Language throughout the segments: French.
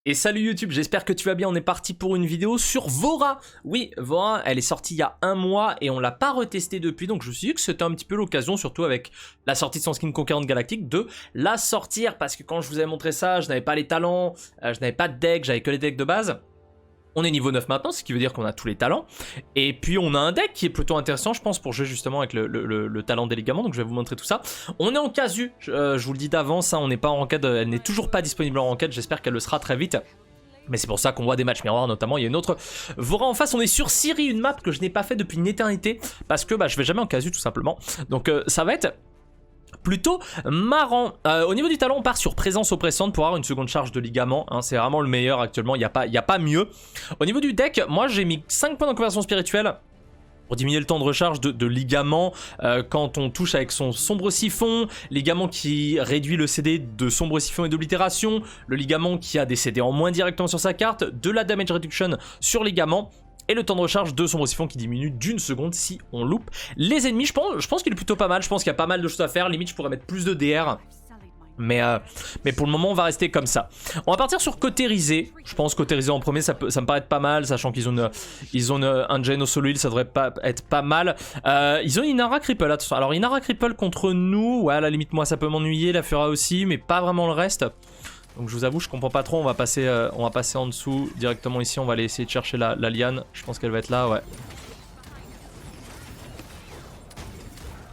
Et salut YouTube, j'espère que tu vas bien, on est parti pour une vidéo sur Vora. Oui, Vora, elle est sortie il y a un mois et on l'a pas retestée depuis, donc je me suis dit que c'était un petit peu l'occasion, surtout avec la sortie de son skin Conquérante Galactique, de la sortir, parce que quand je vous avais montré ça, je n'avais pas les talents, je n'avais pas de deck, j'avais que les decks de base. On est niveau 9 maintenant, ce qui veut dire qu'on a tous les talents. Et puis on a un deck qui est plutôt intéressant, je pense, pour jouer justement avec le talent des ligaments. Donc je vais vous montrer tout ça. On est en casu, je vous le dis d'avance, hein, on n'est pas en ranked, elle n'est toujours pas disponible en ranked, j'espère qu'elle le sera très vite. Mais c'est pour ça qu'on voit des matchs miroirs, notamment il y a une autre Vora en face. On est sur Siri, une map que je n'ai pas fait depuis une éternité, parce que je vais jamais en casu tout simplement. Donc ça va être plutôt marrant. Au niveau du talent, on part sur présence oppressante pour avoir une seconde charge de ligament, hein, c'est vraiment le meilleur actuellement, il n'y a pas mieux. Au niveau du deck, moi j'ai mis 5 points de conversion spirituelle pour diminuer le temps de recharge de ligament quand on touche avec son sombre siphon, ligament qui réduit le CD de sombre siphon et d'oblitération, le ligament qui a des CD en moins directement sur sa carte, de la damage reduction sur ligament, et le temps de recharge de sombre siphon qui diminue d'une seconde si on loupe les ennemis. Je pense qu'il est plutôt pas mal, je pense qu'il y a pas mal de choses à faire, limite je pourrais mettre plus de DR. Mais pour le moment on va rester comme ça. On va partir sur Cautérisé. Je pense Cautérisé en premier ça me paraît être pas mal, sachant qu'ils ont un Jane au solo heal, ça devrait être pas mal. Ils ont Inara Cripple, attention. Alors Inara Cripple contre nous, ouais à la limite moi ça peut m'ennuyer, la Fura aussi, mais pas vraiment le reste. Donc je vous avoue je comprends pas trop, on va passer en dessous directement ici, on va aller essayer de chercher la liane. Je pense qu'elle va être là, ouais.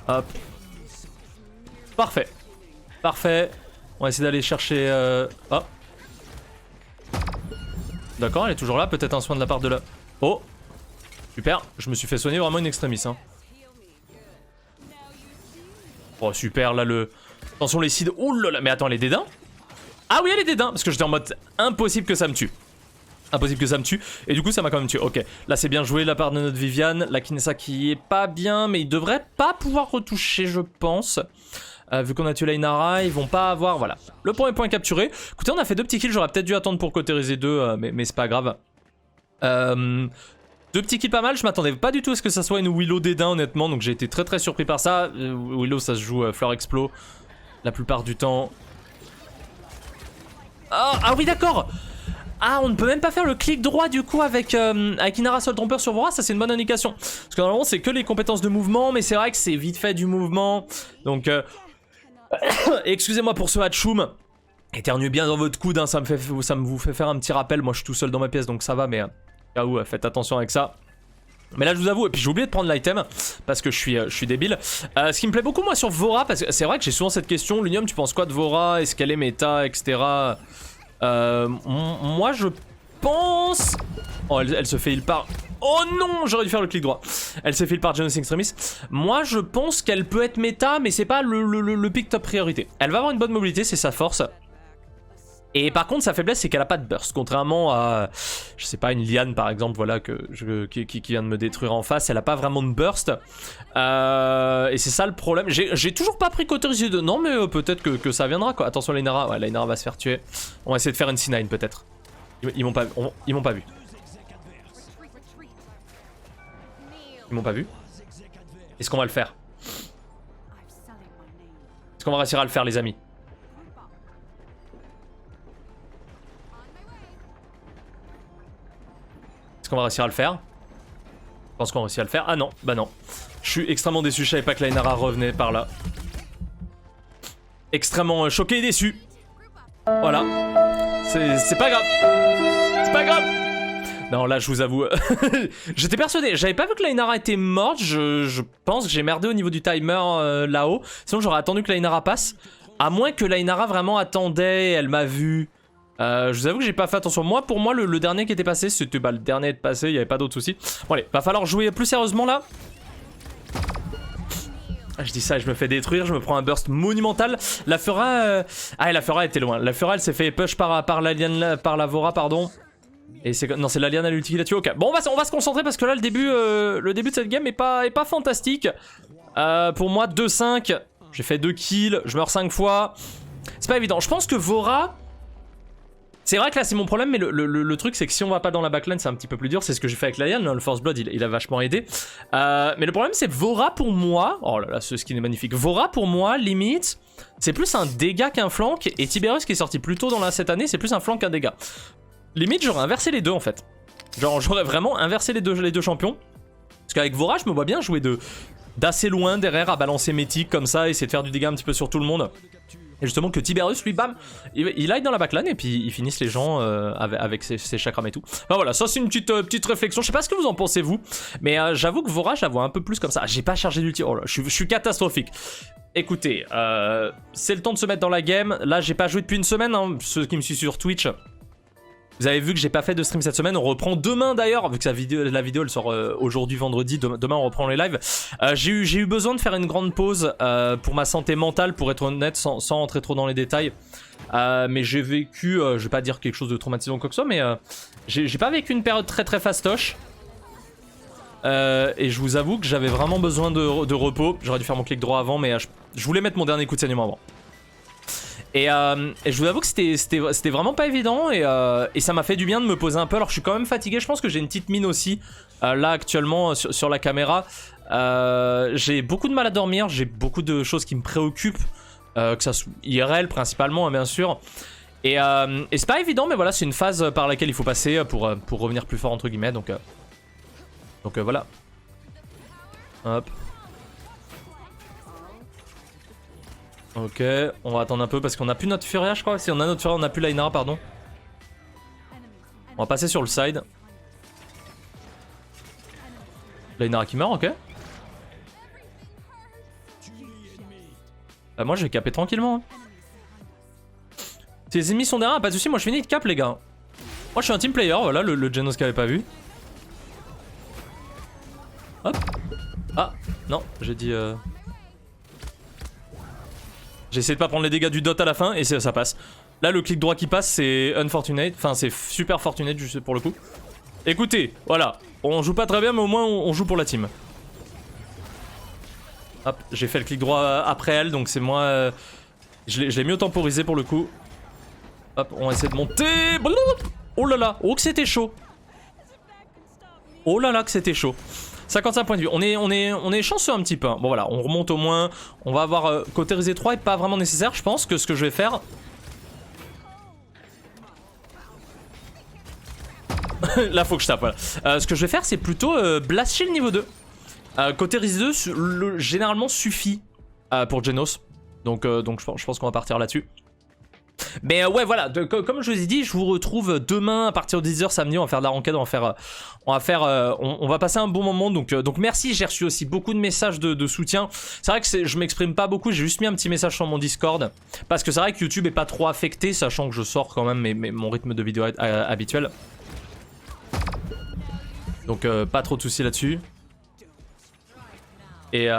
Hop. Parfait. Parfait. On va essayer d'aller chercher... Oh. D'accord, elle est toujours là. Peut-être un soin de la part de la... Oh. Super. Je me suis fait soigner vraiment une extremis. Hein. Oh, super. Là, le... Attention, les seeds. Oh là là. Mais attends, les dédains? Ah oui, elle est dédains. Parce que j'étais en mode impossible que ça me tue. Impossible que ça me tue. Et du coup, ça m'a quand même tué. Ok. Là, c'est bien joué de la part de notre Viviane. La Kinessa qui est pas bien. Mais il devrait pas pouvoir retoucher, je pense. Vu qu'on a tué la Inara, ils vont pas avoir... Voilà. Le premier point capturé. Écoutez, on a fait 2 petits kills. J'aurais peut-être dû attendre pour Cauteriser 2, mais c'est pas grave. 2 petits kills pas mal. Je m'attendais pas du tout à ce que ça soit une Willow dédain, honnêtement. Donc j'ai été très surpris par ça. Willow, ça se joue Fleur Explo la plupart du temps. Oh, ah oui, d'accord. Ah, on ne peut même pas faire le clic droit du coup avec Inara Sol Trompeur sur Vora, ça c'est une bonne indication. Parce que normalement c'est que les compétences de mouvement, mais c'est vrai que c'est vite fait du mouvement. Donc, excusez-moi pour ce hatchoum. Éternuez bien dans votre coude, hein, ça me vous fait faire un petit rappel. Moi je suis tout seul dans ma pièce donc ça va, mais faites attention avec ça. Mais là je vous avoue, et puis j'ai oublié de prendre l'item parce que je suis débile. Ce qui me plaît beaucoup moi sur Vora, parce que c'est vrai que j'ai souvent cette question, Lunium tu penses quoi de Vora, est-ce qu'elle est méta, etc. Moi je pense... Oh elle se fait heal par... Oh non, j'aurais dû faire le clic droit. Elle s'est fait heal par Genesis Extremis. Moi je pense qu'elle peut être méta, mais c'est pas le pick top priorité. Elle va avoir une bonne mobilité, c'est sa force. Et par contre sa faiblesse c'est qu'elle a pas de burst. Contrairement à, je sais pas, une liane par exemple, voilà, qui vient de me détruire en face. Elle a pas vraiment de burst. Et c'est ça le problème. J'ai toujours pas pris Cauterisé 2. Non mais peut-être que ça viendra quoi. Attention la Inara, ouais la Inara va se faire tuer. On va essayer de faire une C9 peut-être. Ils m'ont pas vu. Ils m'ont pas vu. Est-ce qu'on va le faire? Est-ce qu'on va réussir à le faire les amis? Est-ce qu'on va réussir à le faire? Je pense qu'on va réussir à le faire. Ah non, bah non. Je suis extrêmement déçu, je savais pas que la Inara revenait par là. Extrêmement choqué et déçu. Voilà. C'est pas grave. C'est pas grave. Non, là, je vous avoue, j'étais persuadé. J'avais pas vu que la Inara était morte. Je pense que j'ai merdé au niveau du timer là-haut. Sinon, j'aurais attendu que la Inara passe. À moins que la Inara vraiment attendait, elle m'a vu. Je vous avoue que j'ai pas fait attention. Moi, pour moi, le dernier qui était passé, c'était le dernier à être passé. Il n'y avait pas d'autres soucis. Bon, allez, va falloir jouer plus sérieusement là. Je dis ça et je me fais détruire, je me prends un burst monumental. La Fura... Ah, la Fura était loin. La Fura, elle s'est fait push par la Vora, pardon. Et c'est... Non, c'est l'alien à l'ulti qui l'a tué. Ok, bon, on va se concentrer parce que là, le début de cette game est pas fantastique. Pour moi, 2-5. J'ai fait 2 kills, je meurs 5 fois. C'est pas évident. Je pense que Vora... C'est vrai que là c'est mon problème, mais le truc c'est que si on va pas dans la backline c'est un petit peu plus dur. C'est ce que j'ai fait avec Lian, le Force Blood il a vachement aidé. Mais le problème c'est Vora pour moi, oh là là ce skin est magnifique. Vora pour moi limite c'est plus un dégât qu'un flank. Et Tiberius qui est sorti plus tôt dans cette année c'est plus un flank qu'un dégât. Limite, j'aurais inversé les deux en fait. Genre, j'aurais vraiment inversé les deux champions. Parce qu'avec Vora, je me vois bien jouer d'assez loin derrière à balancer Mythique comme ça, essayer de faire du dégât un petit peu sur tout le monde. Et justement que Tiberius, lui, bam, il aille dans la backline et puis ils finissent les gens avec ses chakras et tout. Enfin voilà, ça c'est une petite réflexion. Je sais pas ce que vous en pensez vous, mais j'avoue que Vora, je la vois un peu plus comme ça. J'ai pas chargé d'ulti, oh là, je suis catastrophique. Écoutez, c'est le temps de se mettre dans la game. Là, j'ai pas joué depuis une semaine, hein, ceux qui me suivent sur Twitch. Vous avez vu que j'ai pas fait de stream cette semaine, on reprend demain d'ailleurs, vu que la vidéo elle sort aujourd'hui vendredi, demain on reprend les lives. J'ai eu besoin de faire une grande pause pour ma santé mentale, pour être honnête, sans rentrer trop dans les détails. Mais j'ai vécu, je vais pas dire quelque chose de traumatisant ou quoi que ce soit, mais j'ai pas vécu une période très fastoche. Et je vous avoue que j'avais vraiment besoin de repos. J'aurais dû faire mon clic droit avant, mais je voulais mettre mon dernier coup de saignement avant. Et je vous avoue que c'était vraiment pas évident et ça m'a fait du bien de me poser un peu. Alors je suis quand même fatigué, je pense que j'ai une petite mine aussi là actuellement sur la caméra. J'ai beaucoup de mal à dormir, j'ai beaucoup de choses qui me préoccupent, que ça soit IRL principalement hein, bien sûr. Et c'est pas évident mais voilà, c'est une phase par laquelle il faut passer pour revenir plus fort entre guillemets. Donc voilà. Hop. Ok, on va attendre un peu parce qu'on a plus notre Furia je crois. Si on a notre Furia, on a plus Lainara pardon. On va passer sur le side. Lainara qui meurt, ok. Moi je vais caper tranquillement. Hein. Si les ennemis sont derrière, pas de soucis, moi je finis de cap les gars. Moi je suis un team player, voilà le Genos qui avait pas vu. Hop. Ah, non, j'ai dit... J'ai essayé de pas prendre les dégâts du dot à la fin et ça passe. Là le clic droit qui passe c'est unfortunate, enfin c'est super fortunate juste pour le coup. Écoutez, voilà, on joue pas très bien mais au moins on joue pour la team. Hop, j'ai fait le clic droit après elle donc c'est moi... je l'ai mieux temporisé pour le coup. Hop, on va essayer de monter. Oh là là, oh que c'était chaud. Oh là là que c'était chaud. 55 points de vue, on est chanceux un petit peu. Bon voilà, on remonte au moins. On va avoir cautérisé 3 est pas vraiment nécessaire. Je pense que ce que je vais faire. Là faut que je tape, voilà. Ce que je vais faire c'est plutôt Blast Shield niveau 2. Cautérisé 2 généralement suffit pour Genos. Donc je pense qu'on va partir là-dessus. Mais ouais voilà, comme je vous ai dit, je vous retrouve demain à partir de 10h samedi, on va faire de la ranked, on va passer un bon moment, donc merci, j'ai reçu aussi beaucoup de messages de soutien. C'est vrai que je m'exprime pas beaucoup, j'ai juste mis un petit message sur mon Discord, parce que c'est vrai que YouTube est pas trop affecté, sachant que je sors quand même mon rythme de vidéo habituel. Donc pas trop de soucis là-dessus. Et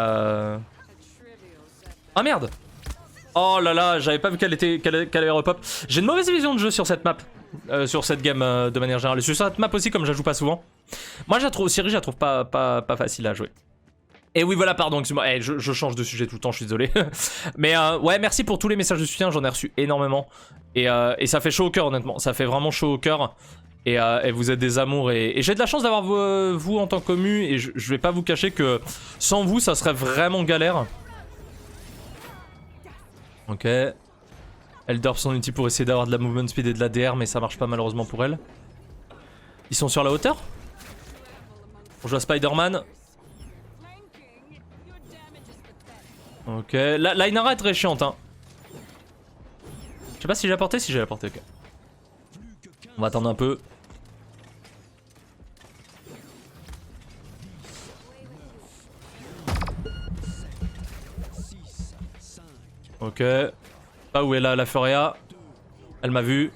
Ah merde! Oh là là, j'avais pas vu qu'elle allait repop. J'ai une mauvaise vision de jeu sur cette map, sur cette game de manière générale. Et sur cette map aussi, comme je la joue pas souvent. Moi, je la trouve, Siri, je la trouve pas facile à jouer. Et oui, voilà, pardon, excuse-moi. Hey, je change de sujet tout le temps, je suis désolé. Mais ouais, merci pour tous les messages de soutien, j'en ai reçu énormément. Et ça fait chaud au cœur, honnêtement. Ça fait vraiment chaud au cœur. Et vous êtes des amours. Et j'ai de la chance d'avoir vous en tant que commu. Et je vais pas vous cacher que sans vous, ça serait vraiment galère. Ok. Elle dorp son ulti pour essayer d'avoir de la movement speed et de la DR, mais ça marche pas malheureusement pour elle. Ils sont sur la hauteur. On joue à Spider-Man. Ok. La Inara est très chiante, hein. Je sais pas si j'ai apporté, si j'ai apporté, ok. On va attendre un peu. Ok. Pas où est la Furia. Elle m'a vu.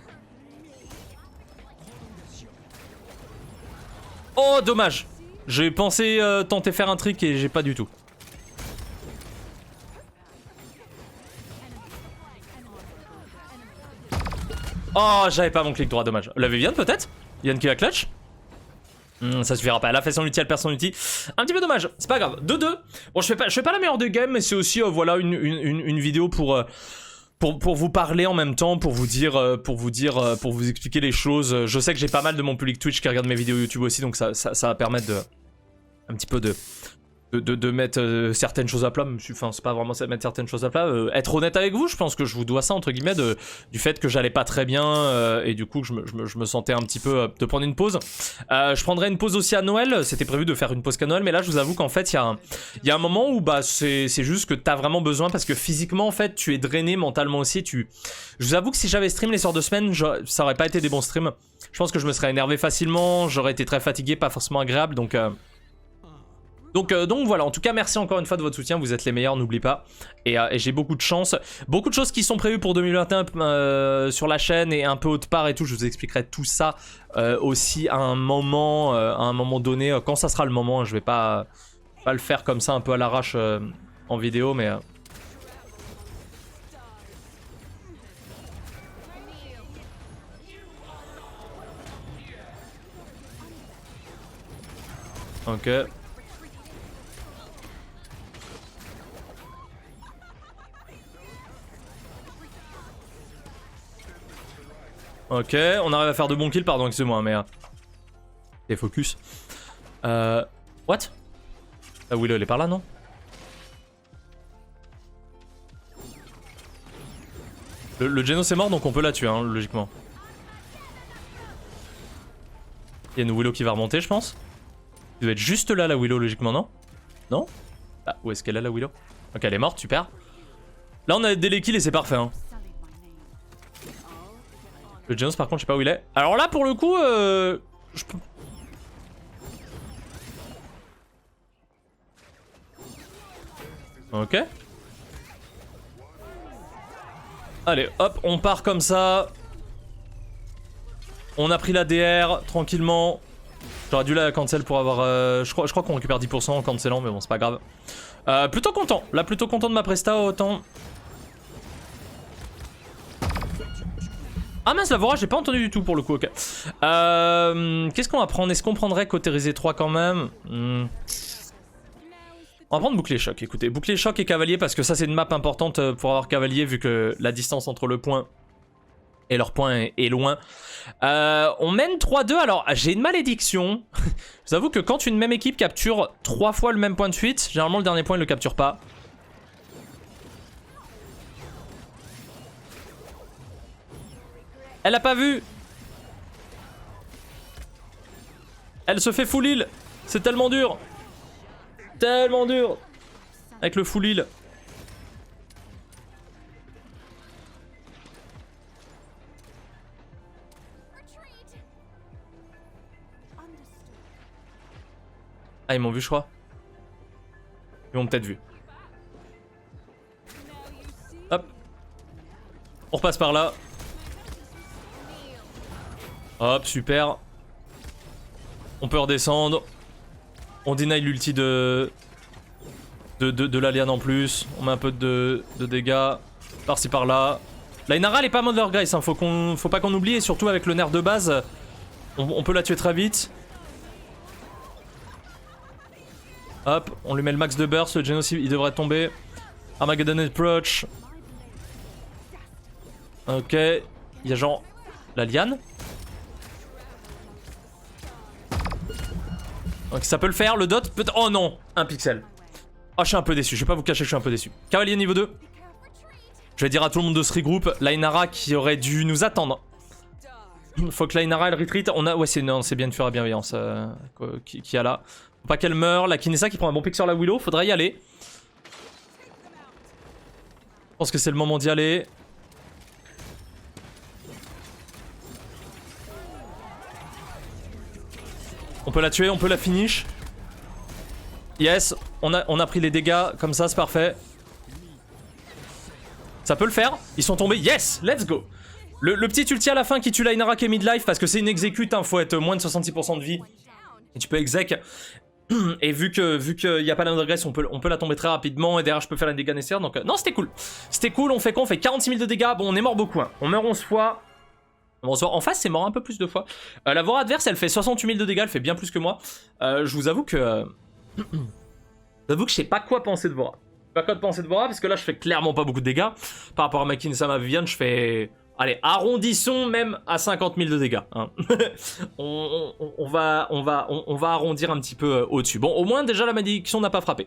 Oh dommage. J'ai pensé tenter faire un trick et j'ai pas du tout. Oh j'avais pas mon clic droit, dommage. La Viviane peut-être? Yann qui la clutch? Ça suffira pas, elle a fait son ulti, elle perd son ulti. Un petit peu dommage, c'est pas grave. 2-2. Bon, je fais pas la meilleure des games, mais c'est aussi voilà une vidéo pour vous parler en même temps, pour vous expliquer les choses. Je sais que j'ai pas mal de mon public Twitch qui regarde mes vidéos YouTube aussi, donc ça va permettre un petit peu de mettre certaines choses à plat, enfin c'est pas vraiment ça de mettre certaines choses à plat, être honnête avec vous, je pense que je vous dois ça entre guillemets du fait que j'allais pas très bien et du coup que je me sentais un petit peu de prendre une pause. Je prendrai une pause aussi à Noël, c'était prévu de faire une pause qu'à Noël, mais là je vous avoue qu'en fait il y a un moment où bah c'est juste que t'as vraiment besoin parce que physiquement en fait tu es drainé, mentalement aussi, je vous avoue que si j'avais stream les soirs de semaine, ça aurait pas été des bons streams. Je pense que je me serais énervé facilement, j'aurais été très fatigué, pas forcément agréable, donc voilà, en tout cas merci encore une fois de votre soutien, vous êtes les meilleurs, n'oubliez pas. Et j'ai beaucoup de chance, beaucoup de choses qui sont prévues pour 2021 sur la chaîne et un peu autre part et tout, je vous expliquerai tout ça aussi à un moment donné, quand ça sera le moment, je vais pas le faire comme ça un peu à l'arrache en vidéo, mais... Ok. Ok, on arrive à faire de bons kills, pardon, excusez-moi, mais... Et focus. What? Ah, Willow, elle est par là, non? Le Genos est mort, donc on peut la tuer, hein, logiquement. Il y a une Willow qui va remonter, je pense. Il doit être juste là, la Willow, logiquement, non? Non? Ah, où est-ce qu'elle est, la Willow? Ok, elle est morte, super. Là, on a des les kills et c'est parfait, hein. Le Genos, par contre, je sais pas où il est. Alors là, pour le coup, je peux... Ok. Allez, hop, on part comme ça. On a pris la DR, tranquillement. J'aurais dû la cancel pour avoir... je crois qu'on récupère 10% en cancelant, mais bon, c'est pas grave. Plutôt content. Là, plutôt content de ma presta, autant... Ah mince, la Vora, j'ai pas entendu du tout pour le coup, ok. Qu'est-ce qu'on va prendre? Est-ce qu'on prendrait Cautérisé 3 quand même? On va prendre Bouclier Choc, écoutez. Bouclier Choc et Cavalier, parce que ça c'est une map importante pour avoir Cavalier, vu que la distance entre le point et leur point est loin. On mène 3-2, alors j'ai une malédiction. Je vous avoue que quand une même équipe capture 3 fois le même point de suite, généralement le dernier point il le capture pas. Elle a pas vu. Elle se fait full heal. C'est tellement dur. Tellement dur. Avec le full heal. Ah, ils m'ont vu, je crois. Ils m'ont peut-être vu. Hop. On repasse par là. Hop, super. On peut redescendre. On deny l'ulti de l'alien en plus. On met un peu de dégâts. Par-ci par-là. La Inara elle est pas Mother Grace, hein. Faut pas qu'on oublie. Et surtout avec le nerf de base, on peut la tuer très vite. Hop, on lui met le max de burst. Le Genos il devrait tomber. Armageddon approach. Ok. Il y a genre la liane. Donc ça peut le faire, le dot peut... Oh non, un pixel. Oh, je suis un peu déçu, je vais pas vous cacher que je suis un peu déçu. Cavalier niveau 2. Je vais dire à tout le monde de se regroupe. Lainara qui aurait dû nous attendre. Faut que Lainara elle retreat. On a... Ouais, c'est bien une furie bienveillance qui a là. Faut pas qu'elle meure. La Kinessa qui prend un bon pick sur la Willow. Faudrait y aller. Je pense que c'est le moment d'y aller. On peut la tuer, on peut la finish. Yes, on a pris les dégâts, comme ça, c'est parfait. Ça peut le faire, ils sont tombés, yes, let's go. Le petit ulti à la fin qui tue Lainara qui est mid-life, parce que c'est une exécute, hein, faut être moins de 66% de vie. Et tu peux exec. Et vu qu'il n'y a pas d'undergrace, on peut la tomber très rapidement, et derrière je peux faire les dégâts nécessaires, donc non, c'était cool. C'était cool, on fait quoi? On fait 46 000 de dégâts, bon on est mort beaucoup, hein. On meurt 11 fois. En face, c'est mort un peu plus de fois. La Vora adverse, elle fait 68 000 de dégâts, elle fait bien plus que moi. Je vous avoue que... J'avoue que je sais pas quoi penser de Vora. Je sais pas quoi penser de Vora, parce que là, je fais clairement pas beaucoup de dégâts. Par rapport à ma Kinessa, ma Viviane, je fais... Allez, arrondissons même à 50 000 de dégâts. Hein. on va arrondir un petit peu au-dessus. Bon, au moins, déjà, la malédiction n'a pas frappé.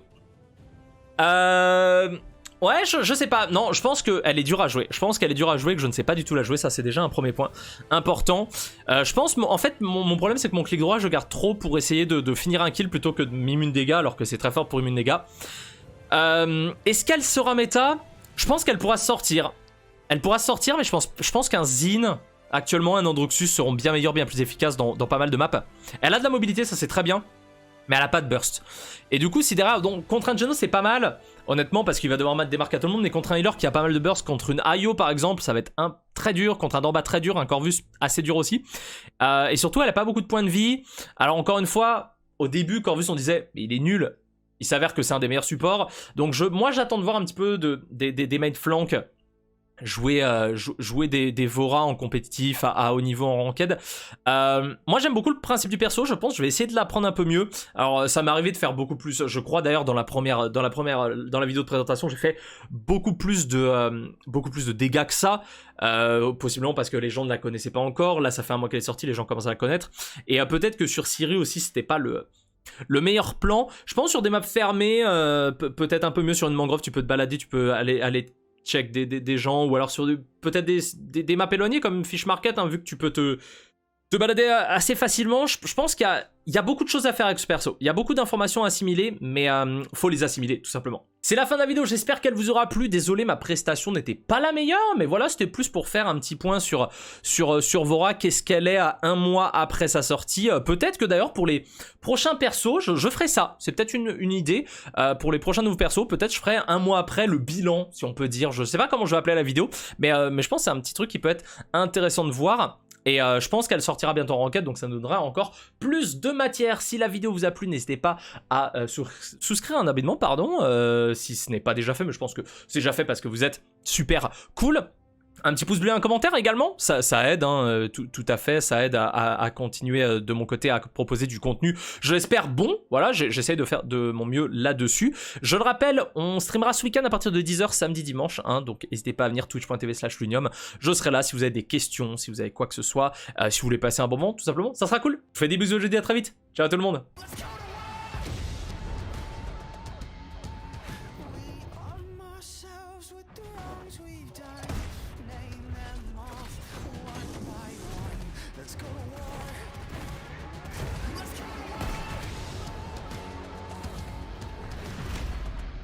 Ouais, je sais pas. Non, je pense qu'elle est dure à jouer. Je pense qu'elle est dure à jouer, que je ne sais pas du tout la jouer. Ça, c'est déjà un premier point important. Je pense, en fait, mon problème, c'est que mon clic droit, je garde trop pour essayer de finir un kill plutôt que de m'immune dégâts, alors que c'est très fort pour immune dégâts. Est-ce qu'elle sera méta? Je pense qu'elle pourra sortir. Elle pourra sortir, mais je pense qu'un Zin, actuellement, un Androxus seront bien meilleurs, bien plus efficaces dans pas mal de maps. Elle a de la mobilité, ça c'est très bien. Mais elle a pas de burst. Et du coup, si derrière, donc contre un Geno c'est pas mal, honnêtement, parce qu'il va devoir mettre des marques à tout le monde, mais contre un healer qui a pas mal de burst, contre une Ayo par exemple, ça va être très dur, contre un Dorba très dur, un Corvus assez dur aussi. Et surtout, elle a pas beaucoup de points de vie. Alors encore une fois, au début, Corvus on disait, il est nul. Il s'avère que c'est un des meilleurs supports. Donc moi j'attends de voir un petit peu des main flanks. Jouer des Vora en compétitif à haut niveau en ranked. Moi j'aime beaucoup le principe du perso, je pense je vais essayer de l'apprendre un peu mieux. Alors ça m'est arrivé de faire beaucoup plus, je crois d'ailleurs dans la vidéo de présentation j'ai fait beaucoup plus de dégâts que ça, possiblement parce que les gens ne la connaissaient pas encore. Là ça fait un mois qu'elle est sortie, les gens commencent à la connaître, et peut-être que sur Siri aussi c'était pas le meilleur plan. Je pense sur des maps fermées, peut-être un peu mieux sur une mangrove, tu peux te balader, tu peux aller check des gens, ou alors sur peut-être des maps éloignées comme Fish Market, hein, vu que tu peux te balader assez facilement. Je pense qu'il y a beaucoup de choses à faire avec ce perso. Il y a beaucoup d'informations à assimiler, mais faut les assimiler, tout simplement. C'est la fin de la vidéo, j'espère qu'elle vous aura plu. Désolé, ma prestation n'était pas la meilleure, mais voilà, c'était plus pour faire un petit point sur Vora, qu'est-ce qu'elle est à un mois après sa sortie. Peut-être que d'ailleurs, pour les prochains persos, je ferai ça. C'est peut-être une idée. Pour les prochains nouveaux persos, peut-être je ferai un mois après le bilan, si on peut dire. Je sais pas comment je vais appeler la vidéo, mais je pense que c'est un petit truc qui peut être intéressant de voir. Et je pense qu'elle sortira bientôt en ranked, donc ça nous donnera encore plus de matière. Si la vidéo vous a plu, n'hésitez pas à souscrire un abonnement, pardon, si ce n'est pas déjà fait, mais je pense que c'est déjà fait parce que vous êtes super cool. Un petit pouce bleu et un commentaire également, ça aide, hein, tout à fait, ça aide à continuer de mon côté à proposer du contenu, je l'espère bon, voilà, j'essaye de faire de mon mieux là-dessus. Je le rappelle, on streamera ce week-end à partir de 10h samedi dimanche, hein, donc n'hésitez pas à venir twitch.tv/Lunium, je serai là si vous avez des questions, si vous avez quoi que ce soit, si vous voulez passer un bon moment, tout simplement, ça sera cool. Je vous fais des bisous jeudi, à très vite, ciao tout le monde.